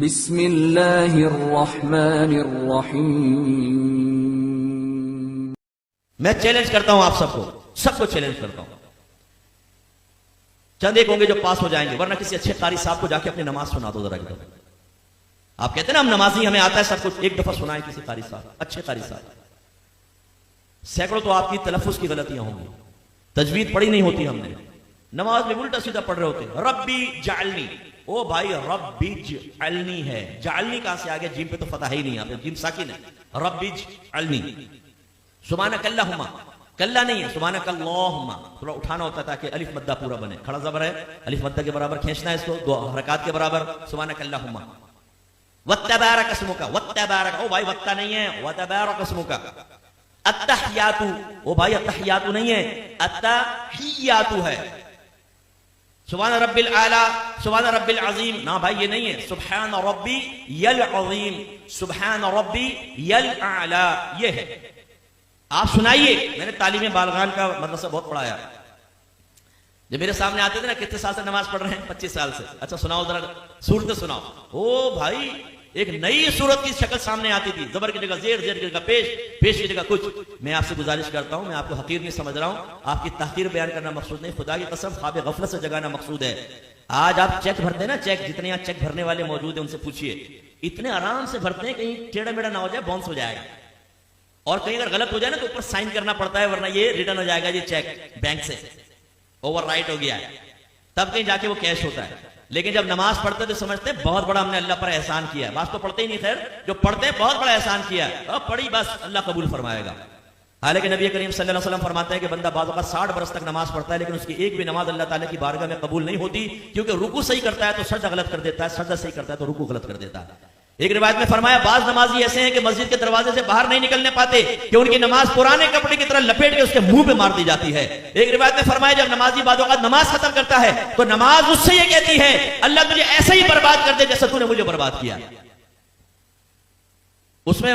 بسم اللہ الرحمن الرحیم۔ میں چیلنج کرتا ہوں آپ سب کو چیلنج کرتا ہوں، چند ایک ہوں گے جو پاس ہو جائیں گے، ورنہ کسی اچھے قاری صاحب کو جا کے اپنی نماز سنا دو ذرا ایک دفعہ۔ آپ کہتے ہیں نا ہم نمازی ہمیں آتا ہے سب کچھ، ایک دفعہ سنائیں کسی قاری صاحب، اچھے قاری صاحب۔ سینکڑوں تو آپ کی تلفظ کی غلطیاں ہوں گی، تجوید پڑھی نہیں ہوتی، ہم نے نماز میں الٹا سیدھا پڑھ رہے ہوتے ہیں۔ ربی جعلنی، او بھائی ربی جعلنی ہے، جعلنی کہاں سے آگے؟ جیم پہ تو فتح ہی نہیں، آپ جیم ساکن ہے، ربی جعلنی۔ سبحانک اللہم، کلہ نہیں ہے، سبحانک اللہم، تھوڑا اٹھانا ہوتا ہے تاکہ الف مدہ پورا بنے، کھڑا زبر ہے، الف مدہ کے برابر کھینچنا ہے اس کو، دو حرکات کے برابر، سبحانک اللہم۔ وتبارک اسمک، وتبارک، او بھائی وتا نہیں ہے، وتبارک اسمک۔ التحیات، او بھائی التحیات نہیں ہے، التحیات ہے۔ سبحان رب العالی، سبحان رب العظیم، نہ بھائی یہ نہیں ہے، سبحان ربی العظیم، سبحان ربی الاعلی، یہ ہے۔ آپ سنائیے، میں نے تعلیم بالغان کا مدرسہ بہت پڑھایا، جب میرے سامنے آتے تھے نا، کتنے سال سے نماز پڑھ رہے ہیں؟ 25 سال سے۔ اچھا سناؤ ذرا صورتیں سناؤ، او بھائی ایک نئی صورت کی شکل سامنے آتی تھی، زبر کی جگہ زیر، زیر کی جگہ پیش، پیش کی جگہ کچھ۔ میں آپ سے گزارش کرتا ہوں، میں آپ کو حقیر نہیں سمجھ رہا ہوں، آپ کی تحقیر بیان کرنا مقصود نہیں، خدا کی قسم خواب غفلت سے جگانا مقصود ہے۔ آج آپ چیک بھرتے ہیں نا، چیک جتنے یہاں چیک بھرنے والے موجود ہیں ان سے پوچھئے، اتنے آرام سے بھرتے ہیں، کہیں ٹیڑھا میڑھا نہ ہو جائے، باؤنس ہو جائے گا، اور کہیں اگر غلط ہو جائے نا تو اوپر سائن کرنا پڑتا ہے، ورنہ یہ ریٹرن ہو جائے گا، یہ چیک بینک سے اوور رائٹ ہو گیا ہے، تب کہیں جا کے وہ کیش ہوتا ہے۔ لیکن جب نماز پڑھتے تو سمجھتے بہت بڑا ہم نے اللہ پر احسان کیا ہے۔ بعض تو پڑھتے ہی نہیں، خیر جو پڑھتے ہیں بہت بڑا احسان کیا ہے، اور پڑھی بس اللہ قبول فرمائے گا۔ حالانکہ نبی کریم صلی اللہ علیہ وسلم فرماتے ہیں کہ بندہ بعض اوقات 60 برس تک نماز پڑھتا ہے، لیکن اس کی ایک بھی نماز اللہ تعالیٰ کی بارگاہ میں قبول نہیں ہوتی، کیونکہ رکوع صحیح کرتا ہے تو سجدہ غلط کر دیتا ہے، سجدہ صحیح کرتا ہے تو رکوع غلط کر دیتا ہے۔ ایک روایت میں فرمایا بعض نمازی ایسے ہیں کہ مسجد کے دروازے سے باہر نہیں نکلنے پاتے، کہ ان کی نماز پرانے کپڑے کی طرح لپیٹ کے اس کے منہ پہ مار دی جاتی ہے۔ ایک روایت میں فرمایا جب نمازی بعض اوقات نماز ختم کرتا ہے تو نماز اس سے یہ کہتی ہے اللہ تجھے ایسا ہی برباد کر دے جیسا تو نے مجھے برباد کیا۔ اس میں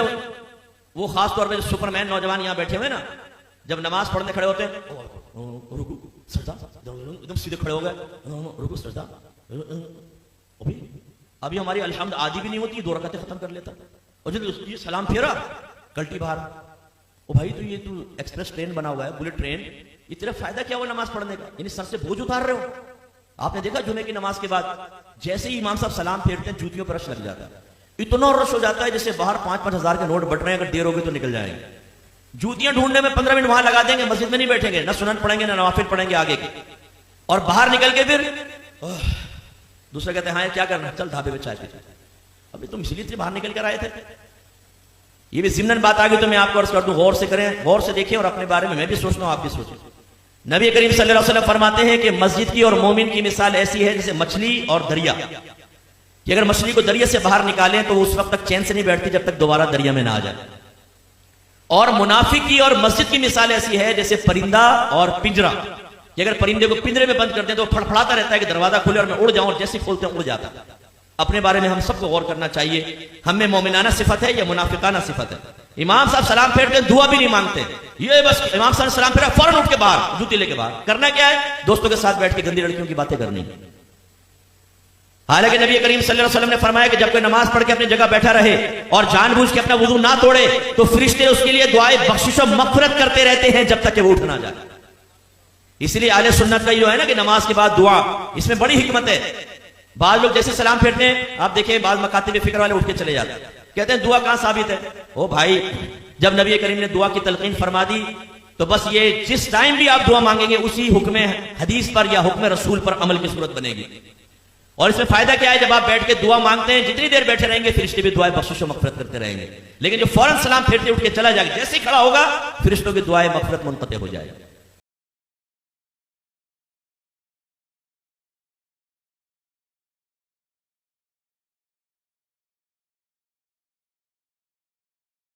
وہ خاص طور پہ سپرمین نوجوان یہاں بیٹھے ہوئے نا، جب نماز پڑھنے کھڑے ہوتے ہیں، رکوع سجدہ، ایک دم سیدھے کھڑے ہو گئے، رکوع سجدہ، ابھی ہماری الحمد آدھی بھی نہیں ہوتی، 2 رکعتیں ختم کر لیتا، اور جب یہ سلام پھیرا کلٹی باہر۔ او بھائی تو یہ تو ایکسپریس ٹرین بنا ہوا ہے، بلٹ ٹرین، یہ تیرا فائدہ کیا ہوا نماز پڑھنے کا؟ یعنی سر سے بوجھ اتار رہے ہو۔ آپ نے دیکھا جمعے کی نماز کے بعد جیسے ہی امام صاحب سلام پھیرتے ہیں جوتیوں پر رش لگ جاتا ہے، اتنا رش ہو جاتا ہے جیسے باہر 5-5 ہزار کے نوٹ بٹ رہے ہیں، اگر دیر ہوگی تو نکل جائیں گے۔ جوتیاں ڈھونڈنے میں 15 منٹ وہاں لگا دیں گے، مسجد میں نہیں بیٹھیں گے، نہ سنن پڑھیں گے نہ نوافل پڑھیں گے آگے کی، اور باہر نکل کے پھر دوسرے کہتے ہیں ہاں کیا کرنا، چل ڈھابے پہ چائے پیتے۔ ابھی تم اسی لیے باہر نکل کر آئے تھے۔ یہ بھی ضمناً بات آ گئی تو میں آپ کو عرض کر دوں، غور سے کریں، غور سے دیکھیں، اور اپنے بارے میں بھی سوچنا ہوں، آپ بھی سوچیں۔ نبی کریم صلی اللہ علیہ وسلم فرماتے ہیں کہ مسجد کی اور مومن کی مثال ایسی ہے جیسے مچھلی اور دریا، کہ اگر مچھلی کو دریا سے باہر نکالیں تو اس وقت تک چین سے نہیں بیٹھتی جب تک دوبارہ دریا میں نہ آ جائے۔ اور منافق کی اور مسجد کی مثال ایسی ہے جیسے پرندہ اور پنجرا، کہ اگر پرندے کو پنجرے میں بند کر دیں تو پھڑپھڑاتا رہتا ہے کہ دروازہ کھلے اور میں اڑ جاؤں، اور جیسے کھولتے ہیں اڑ جاتا ہے۔ اپنے بارے میں ہم سب کو غور کرنا چاہیے، ہم میں مومنانہ صفت ہے یا منافقانہ صفت ہے؟ امام صاحب سلام پھیرتے ہیں، دعا بھی نہیں مانگتے، یہ بس امام صاحب نے سلام پھیرا فوراً اٹھ کے باہر، جوتی لے کے باہر، کرنا کیا ہے؟ دوستوں کے ساتھ بیٹھ کے گندی لڑکیوں کی باتیں کرنی۔ حالانکہ نبی کریم صلی اللہ علیہ وسلم نے فرمایا کہ جب کوئی نماز پڑھ کے اپنی جگہ بیٹھا رہے اور جان بوجھ کے اپنا وضو نہ توڑے تو فرشتے اس کے لیے دعائے بخشش و مغفرت کرتے رہتے ہیں جب تک کہ وہ اٹھ نہ جائے۔ اس لیے اہل سنت کا یہ ہے نا کہ نماز کے بعد دعا، اس میں بڑی حکمت ہے۔ بعض لوگ جیسے سلام پھیرتے ہیں، آپ دیکھیں بعض مکاتب فکر والے اٹھ کے چلے جاتے ہیں، کہتے ہیں دعا کہاں ثابت ہے؟ او بھائی جب نبی کریم نے دعا کی تلقین فرما دی تو بس یہ جس ٹائم بھی آپ دعا مانگیں گے اسی حکم حدیث پر یا حکم رسول پر عمل کی صورت بنے گی۔ اور اس میں فائدہ کیا ہے؟ جب آپ بیٹھ کے دعا مانگتے ہیں جتنی دیر بیٹھے رہیں گے فرشتے بھی دعائیں بخشش و مغفرت کرتے رہیں گے، لیکن جو فوراً سلام پھیرتے اٹھ کے چلا جائے گا، جیسے ہی کھڑا ہوگا فرشتوں کی دعائیں مغفرت منقطع ہو جائے گی۔